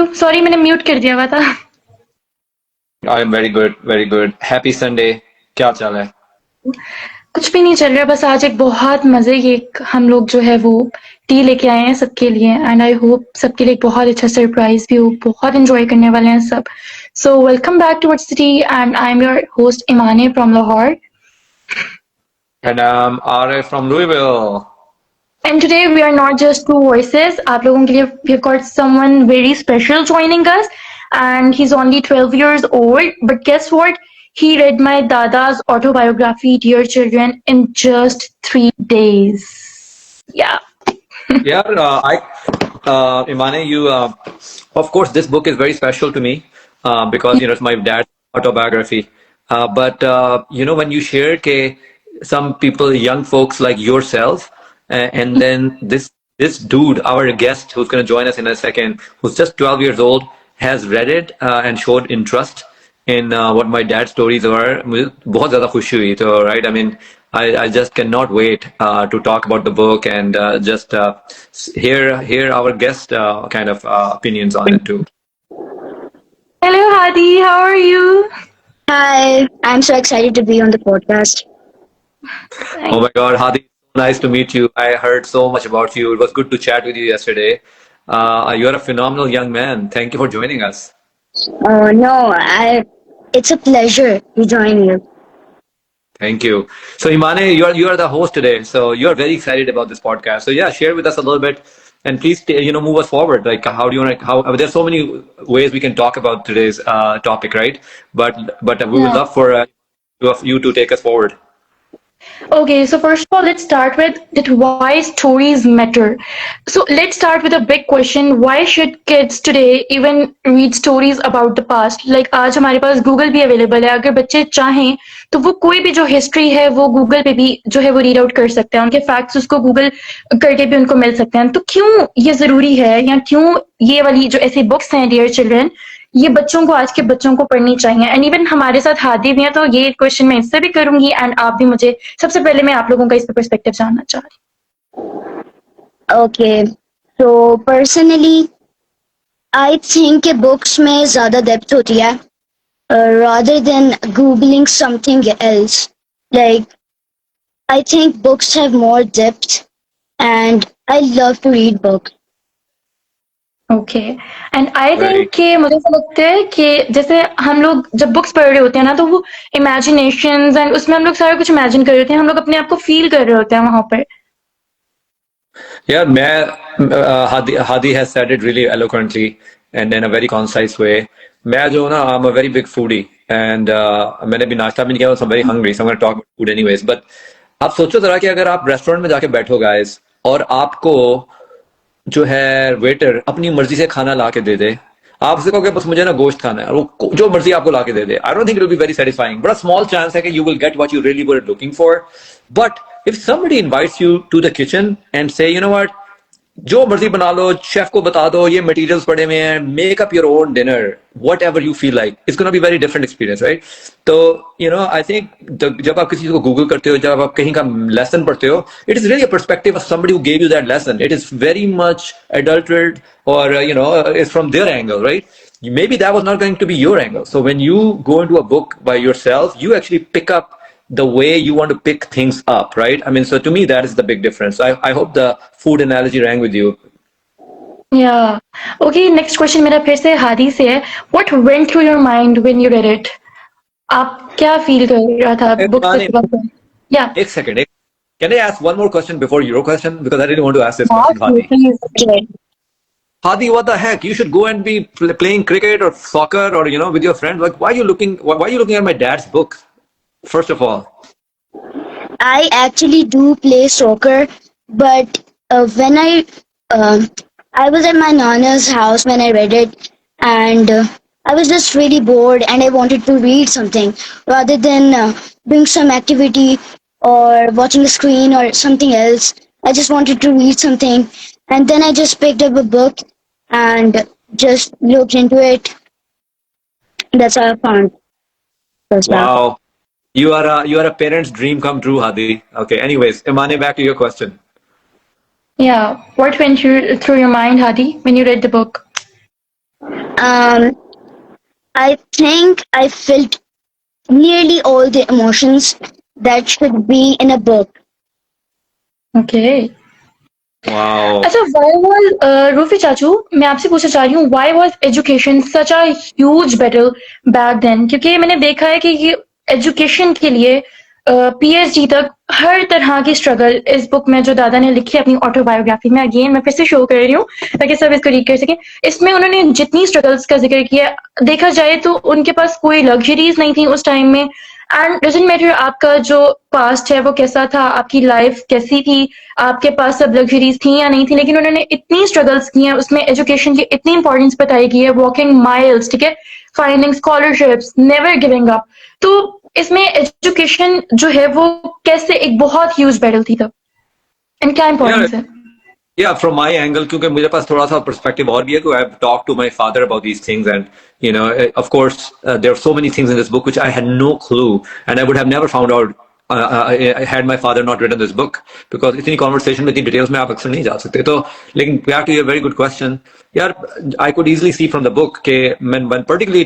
you. Sorry मैंने mute कर दिया हुआ था. I am very good, very good. Happy Sunday. क्या चाल है? कुछ भी नहीं चल रहा, बस आज एक बहुत मजे की हम लोग जो है वो टी लेके आए हैं सबके लिए एंड आई होप सबके लिए एक बहुत अच्छा सरप्राइज भी हो, बहुत एंजॉय करने वाले हैं सब. So welcome back to what's the tea and I am your host Imane from Lahore. And RA from Louisville. And today we are not just two voices. आप लोगों के लिए we've got someone very special joining us, and he's only 12 years old. But guess what? He read my Dada's autobiography, Dear Children, in just 3 days. Yeah. Yeah, Imane, of course, this book is very special to me because it's my dad's autobiography. But when you share some people, young folks like yourself, and then this dude, our guest, who's going to join us in a second, who's just 12 years old, has read it and showed interest in what my dad's stories were. मुझे बहुत ज़्यादा खुशी हुई. So, right, I mean, I just cannot wait to talk about the book and just hear our guest kind of opinions on it too. Hello, Hadi. How are you? Hi, I'm so excited to be on the podcast. Oh my God, Hadi, nice to meet you. I heard so much about you. It was good to chat with you yesterday. You're a phenomenal young man. Thank you for joining us. No, it's a pleasure to join you. Thank you. So Imane, you are the host today. So you're very excited about this podcast. So yeah, share with us a little bit, and please move us forward. Like how do you want to? There's so many ways we can talk about today's topic, right? But we would love for you to take us forward. Okay, so first of all, let's start with that why stories matter. So let's start with a big question. Why should kids today even read stories about the past? Like आज हमारे पास Google भी available है. अगर बच्चे चाहें तो वो कोई भी जो हिस्ट्री है वो Google पे भी जो है वो रीड आउट कर सकते हैं. उनके फैक्ट्स उसको Google करके भी उनको मिल सकते हैं. तो क्यों ये जरूरी है या क्यों ये वाली जो ऐसी बुक्स हैं डियर चिल्ड्रन ये बच्चों को आज के बच्चों को पढ़नी चाहिए. एंड इवन हमारे साथ हादी भी हैं तो ये क्वेश्चन मैं इससे भी करूंगी एंड आप भी मुझे सबसे पहले मैं आप लोगों का इस पे पर्सपेक्टिव जानना चाह रही हूँ. Okay, so personally, I think कि books में ज़्यादा depth होती है rather than googling something else. Like, I think books have more depth and I love to read books. Okay and I think कि मुझे ऐसा लगता है कि जैसे हम लोग जब बुक्स पढ़ रहे होते हैं ना तो वो इमेजिनेशंस एंड उसमें हम लोग सारा कुछ इमेजिन कर रहे होते हैं, हम लोग अपने आप को फील कर रहे होते हैं वहां पर. Yeah, Hadi has said it really eloquently and in a very concise way. मैं जो ना I'm a very big foodie and मैंने भी नाश्ता भी नहीं किया, so I'm very hungry, so I'm going to talk about food anyways. But आप सोचो जरा कि अगर आप रेस्टोरेंट में जाके बैठो guys और आपको जो है वेटर अपनी मर्जी से खाना ला के दे दे, आप उससे कहोगे बस मुझे ना गोश्त खाना है, वो जो मर्जी आपको ला के दे दे. I don't think it will be very satisfying. बड़ा स्मॉल चांस है कि you will get what you really were looking for. But if somebody invites you to the kitchen and say you know what, जो मर्जी बना लो, chef को बता दो ये मटेरियल्स पड़े हुए हैं, make up your own dinner, what ever you feel like, it's gonna be very different experience, right? तो आई थिंक जब आप किसी को गूगल करते हो, जब आप कहीं का लेसन पढ़ते हो, it is really a perspective of somebody who gave you that lesson. It is very much adulterated or it's from their angle, right? Maybe that was not going to be your angle. So when you go into a book by yourself, you actually pick up the way you want to pick things up, right? I mean, so to me, that is the big difference. I hope the food analogy rang with you. Yeah. Okay, next question मेरा फिर से हादी से है. What went through your mind when you read it? आप क्या feel कर रहा था बुक से? Yeah. एक second. Can I ask one more question before your question? Because I really want to ask this question, Hadi. Okay. Hadi, what the heck? You should go and be playing cricket or soccer or with your friends. Like, why are you looking at my dad's book? First of all, I actually do play soccer, but when I was at my nana's house when I read it, and I was just really bored and I wanted to read something rather than doing some activity or watching the screen or something else. I just wanted to read something, and then I just picked up a book and just looked into it. That's how I found. Wow. You are a parent's dream come true, Hadi. Okay. Anyways, Imane, back to your question. Yeah. What went through your mind, Hadi, when you read the book? Um, I think I felt nearly all the emotions that should be in a book. Okay. Wow. अच्छा, why was Rufi चाचू, मैं आपसे पूछना चाह रही हूँ, why was education such a huge battle back then? क्योंकि मैंने देखा है कि ये एजुकेशन के लिए पीएचडी तक हर तरह की स्ट्रगल इस बुक में जो दादा ने लिखी है अपनी ऑटोबायोग्राफी में, अगेन मैं फिर से शो कर रही हूँ ताकि सब इसको रीड कर सकें। इसमें उन्होंने जितनी स्ट्रगल्स का जिक्र किया, देखा जाए तो उनके पास कोई लग्जरीज नहीं थी उस टाइम में। एंड डजेंट मैटर आपका जो पास्ट है वो कैसा था, आपकी लाइफ कैसी थी, आपके पास सब लग्जरीज थी या नहीं थी, लेकिन उन्होंने इतनी स्ट्रगल्स की हैं, उसमें एजुकेशन की इतनी इंपॉर्टेंस बताई गई है, वॉकिंग माइल्स, ठीक है, finding scholarships, never giving up. तो इसमें एजुकेशन जो है वो कैसे एक बहुत ह्यूज बैटल थी तब, एंड क्या Yeah, इंपॉर्टेंस है? yeah, from my angle, क्योंकि मेरे पास थोड़ा सा perspective और भी है, क्योंकि I've talked to my father about these things, and of course, there are so many things in this book which I had no clue, and I would have never found out had my father not written this book, because इतनी conversation में इतनी details में आप अक्सर नहीं जा सकते। तो लेकिन back to your very good question, यार, I could easily see from the book कि when particularly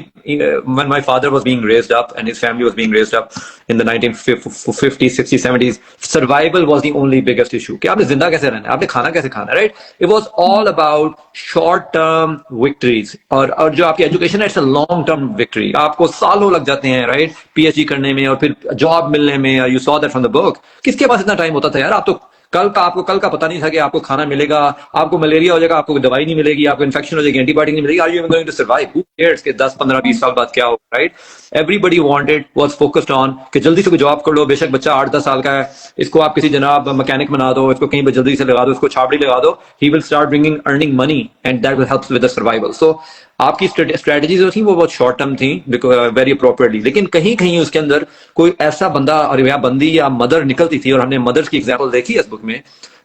when my father was being raised up and his family was being raised up in the 1950s, 60s, 70s, survival was the only biggest issue. कि आपने जिंदा कैसे रहना है, आपने खाना कैसे खाना है, right? It was all about short term victories, और जो आपकी education है, it's a long term victory. आपको सालों लग जाते हैं, right? PhD करने में और फिर जॉब मिलने में। You saw that from the book. किसके पास इतना टाइम होता था यार? आप तो आपको कल का पता नहीं था कि आपको खाना मिलेगा, आपको मलेरिया हो जाएगा, आपको दवाई नहीं मिलेगी, आपको इन्फेक्शन हो जाएगी, एंटीबायोटिक नहीं मिलेगी। Are you going to survive? Who cares कि 10 15 20 साल बाद क्या होगा, right? Everybody wanted, was focused on कि जल्दी से कोई जॉब कर लो। बेशक बच्चा 8 10 साल का है, इसको आप किसी जनाब मैकेनिक बना दो, इसको कहीं पर जल्दी से लगा दो, इसको छाबड़ी लगा दो, he will start bringing earning money and that will helps with the survival. So आपकी स्ट्रेटजी जो थी वो बहुत शॉर्ट टर्म थी, वेरी अप्रोप्रिएटली। लेकिन कहीं कहीं उसके अंदर कोई ऐसा बंदा और या बंदी या मदर निकलती थी, और हमने मदर्स की एग्जांपल देखी है इस बुक में।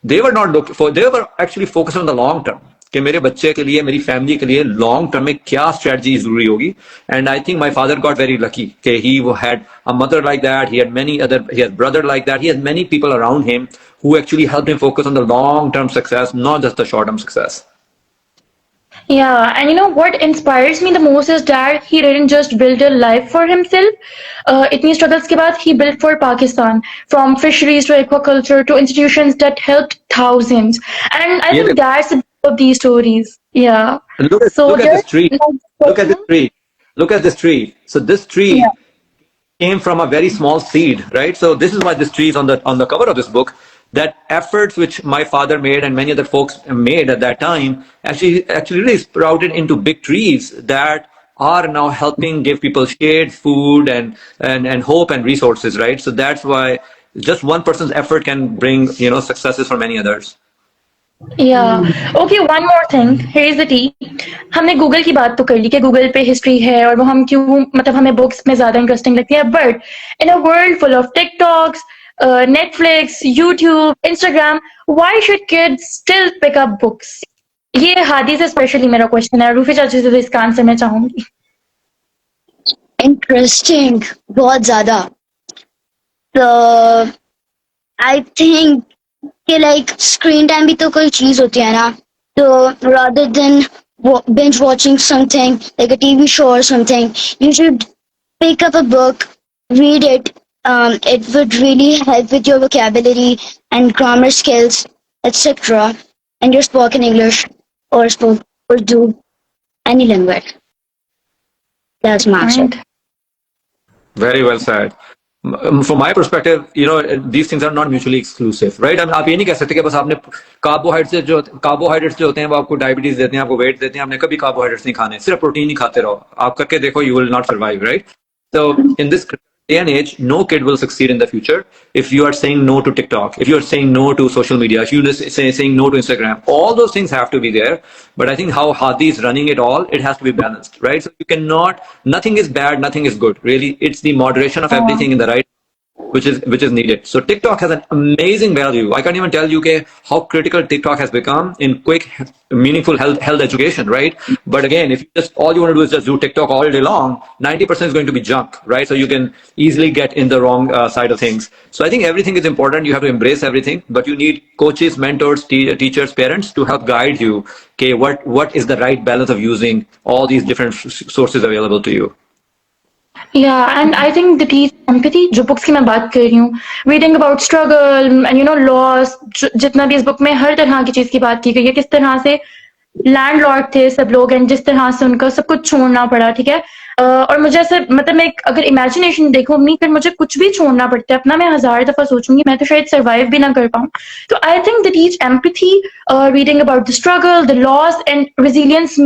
They were not looking for, they were actually focused on the long term, कि मेरे बच्चे के लिए, मेरी फैमिली के लिए लॉन्ग टर्म में क्या स्ट्रेटजी जरूरी होगी। And I think my father got very lucky कि he had a mother like that, he had many other, he had brother like that, he had many people around him who actually helped him focus on the long term success, not just the short term success. Yeah, and you know what inspires me the most is that he didn't just build a life for himself. इतनी struggles के बाद he built for Pakistan, from fisheries to aquaculture to institutions that helped thousands. And I ये think देखो, that's the beauty of these stories. Yeah. So look at this there's tree. like Look at this tree. Look at this tree. So this tree yeah. came from a very small seed, right? So this is why this tree is on the cover of this book. That efforts which my father made and many other folks made at that time actually really sprouted into big trees that are now helping give people shade, food, and hope and resources, right? So that's why just one person's effort can bring successes for many others. Yeah. Okay, one more thing. Here's the tea. हमने Google की बात तो कर ली कि Google पे history है और वो हम क्यों, मतलब हमें बुक्स में ज्यादा इंटरेस्टिंग लगती है, but in a world full of TikToks, Netflix, YouTube, Instagram, why should kids still pick up books? ये हादी से स्पेशली मेरा क्वेश्चन है, रूफी चाची से तो इसका आंसर मैं चाहूंगी। Interesting, बहुत ज्यादा। तो आई थिंक कि लाइक स्क्रीन टाइम भी तो कोई चीज होती है ना, तो rather than binge watching something like a TV show or something, you should pick up a book, read it. It would really help with your vocabulary and grammar skills, etc. And your spoken English or spoken Urdu, any language. That's my answer. Right. Very well said. From my perspective, these things are not mutually exclusive, right? I mean, आप ये नहीं कह सकते कि बस आपने carbohydrates जो होते हैं वो आपको डायबिटीज देते हैं, आपको वेट देते हैं, आपने कभी कार्बोहाइड्रेट्स नहीं खाने, सिर्फ प्रोटीन ही खाते रहो, आप करके देखो, you will not survive, right? So in this day and age, no kid will succeed in the future if you are saying no to TikTok, if you are saying no to social media, if you are saying no to Instagram. All those things have to be there, but I think how Hadi is running it all, it has to be balanced, right? So you cannot, nothing is bad, nothing is good, really. It's the moderation of everything in the right. which is needed. So TikTok has an amazing value. I can't even tell you okay, how critical TikTok has become in quick, meaningful health education, right? But again, if you just all you want to do is just do TikTok all day long, 90% is going to be junk, right? So you can easily get in the wrong side of things. So I think everything is important. You have to embrace everything, but you need coaches, mentors, teachers, parents to help guide you. Okay, what is the right balance of using all these different sources available to you? Yeah, and I think the teach empathy जो books की मैं बात कर रही हूँ, reading about struggle and loss, जितना भी इस बुक में हर तरह की चीज की बात की गई है, किस तरह से लैंडलॉर्ड थे सब लोग एंड जिस तरह से उनका सब कुछ छोड़ना पड़ा, ठीक है। और मुझे ऐसे मतलब मैं अगर इमेजिनेशन देखूं अपनी, फिर मुझे कुछ भी छोड़ना पड़ता है अपना, मैं 1000 दफा सोचूंगी, मैं तो शायद सर्वाइव भी ना कर पाऊं। तो I think the teach empathy, reading about the struggle, the loss and resilience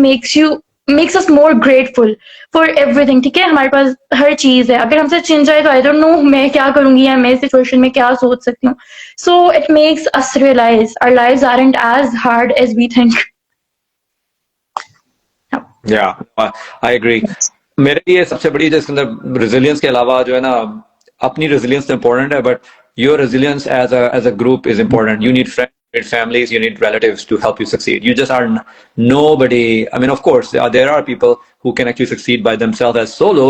makes us more grateful for everything, ठीक है। हमारे पास हर चीज है, अगर हमसे छिन जाए तो आई डोंट नो मैं क्या करूंगी या मैं इस सिचुएशन में क्या सोच सकती हूँ। So it makes us realise our lives aren't as hard as we think. Yeah, I agree. मेरे लिए सबसे बड़ी जिसके अंदर resilience के अलावा जो है ना, अपनी resilience तो important है, but your resilience as a group is important. You need friends, you need families, you need relatives to help you succeed. You just are nobody. I mean, of course, there are people who can actually succeed by themselves as solo,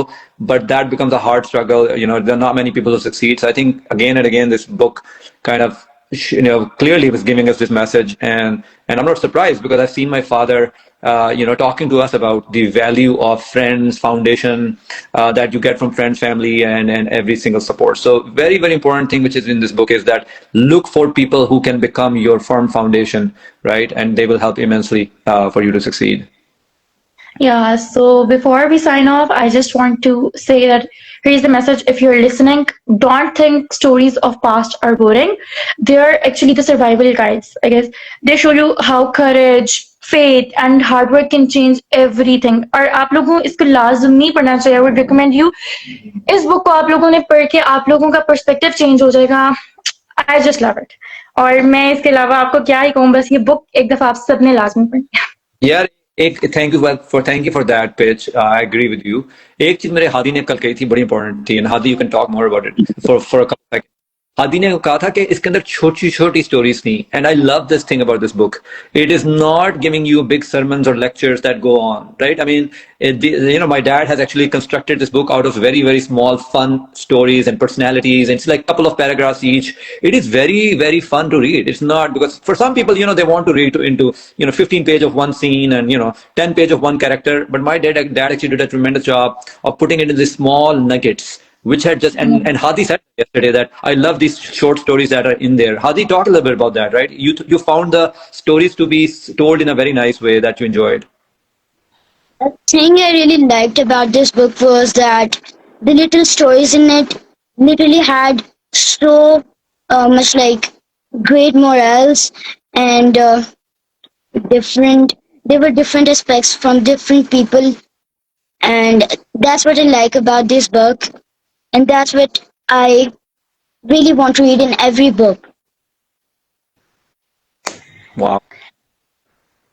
but that becomes a hard struggle. You know, there are not many people who succeed. So I think again and again, this book kind of clearly was giving us this message, and I'm not surprised because I've seen my father talking to us about the value of friends, foundation that you get from friends, family, and every single support. So very, very important thing which is in this book is that look for people who can become your firm foundation, right? And they will help immensely for you to succeed. Yeah, so before we sign off, I just want to say that here's the message. If you're listening, don't think stories of past are boring. They're actually the survival guides, I guess. They show you how courage, faith, and hard work can change everything. और आप लोगों को इसको लाजमी पढ़ना चाहिए. I would recommend you. इस book को आप लोगों ने पढ़ के आप लोगों का पर्सपेक्टिव चेंज हो जाएगा. I just love it. और मैं इसके अलावा आपको क्या ही कहूँ, बस ये बुक एक दफा आप सबने लाजमी पढ़नी है. यार एक thank you for that pitch. I agree with you. एक चीज मेरे हादी ने कल कही थी, बड़ी इंपॉर्टेंट थी, and Hadi you can talk more about it for a couple second. Hadi ने कहा था कि इसके अंदर छोटी छोटी स्टोरीज थी, and I love this thing about this book. It is not giving you big sermons or lectures that go on, right? I mean, my dad has actually constructed this book out of very, very small, fun stories and personalities, and it's like a couple of paragraphs each. It is very, very fun to read. It's not because for some people, they want to read into 15 page of one scene and 10 page of one character. But my dad actually did a tremendous job of putting it in these small nuggets, which had just and Hadi said yesterday that I love these short stories that are in there. Hadi, talk a little bit about that, right? You found the stories to be told in a very nice way that you enjoyed. The thing I really liked about this book was that the little stories in it literally had so much like great morals and different. There were different aspects from different people, and that's what I like about this book, and that's what I really want to read in every book. Wow.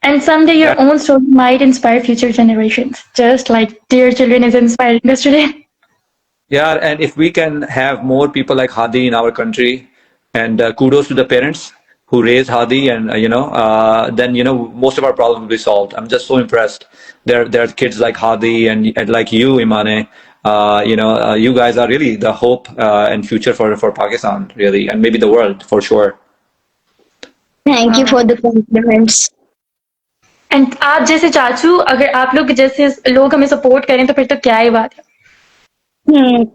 And someday your own story might inspire future generations, just like Dear Children is inspiring us today. Yeah, and if we can have more people like Hadi in our country, and kudos to the parents who raised Hadi, and then most of our problems will be solved. I'm just so impressed. There are kids like Hadi and like you, Imane. You guys are really the hope and future for Pakistan, really, and maybe the world for sure. Thank you for the compliments. And आप जैसे चाचू, अगर आप लोग जैसे लोग हमें support करें तो फिर तो क्या ही बात है.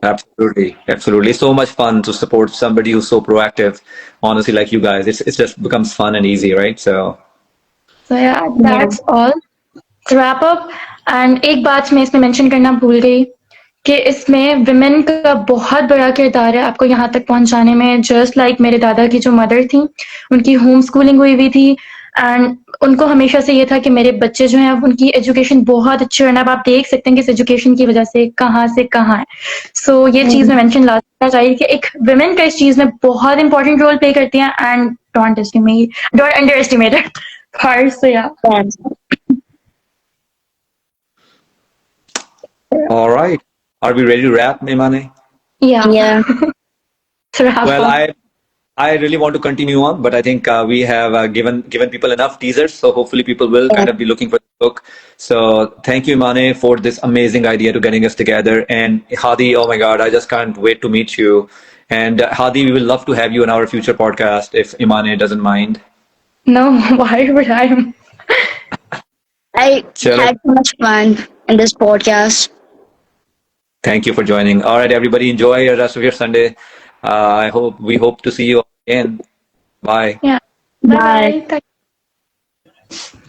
Absolutely. So much fun to support somebody who's so proactive. Honestly, like you guys, it just becomes fun and easy, right? So yeah, that's all. Wrap up. And एक बात मैं इसमें मेंशन करना भूल गई कि इसमें विमेन का बहुत बड़ा किरदार है आपको यहाँ तक पहुंचाने में. जस्ट लाइक मेरे दादा की जो मदर थी, उनकी होम स्कूलिंग हुई थी, एंड उनको हमेशा से ये था कि मेरे बच्चे जो हैं अब उनकी एजुकेशन बहुत अच्छी होना. अब आप देख सकते हैं कि इस एजुकेशन की वजह से कहाँ है. सो ये चीज में मेंशन लाना चाहिए कि एक विमेन का इस चीज में बहुत इंपॉर्टेंट रोल प्ले करती हैं, and don't under estimate it. So yeah. all right, are we ready to wrap, Imane? Yeah. wrap Well, up. I really want to continue on, but I think we have given people enough teasers, so hopefully people will Yeah. kind of be looking for the book. So thank you, Imane, for this amazing idea to getting us together. And Hadi, oh my God, I just can't wait to meet you. And Hadi, we will love to have you in our future podcast if Imane doesn't mind. No, why would I? I Chalo. had so much fun in this podcast. Thank you for joining. All right, everybody, enjoy the rest of your Sunday. I hope we hope to see you again. Bye. Yeah. Bye Bye. bye.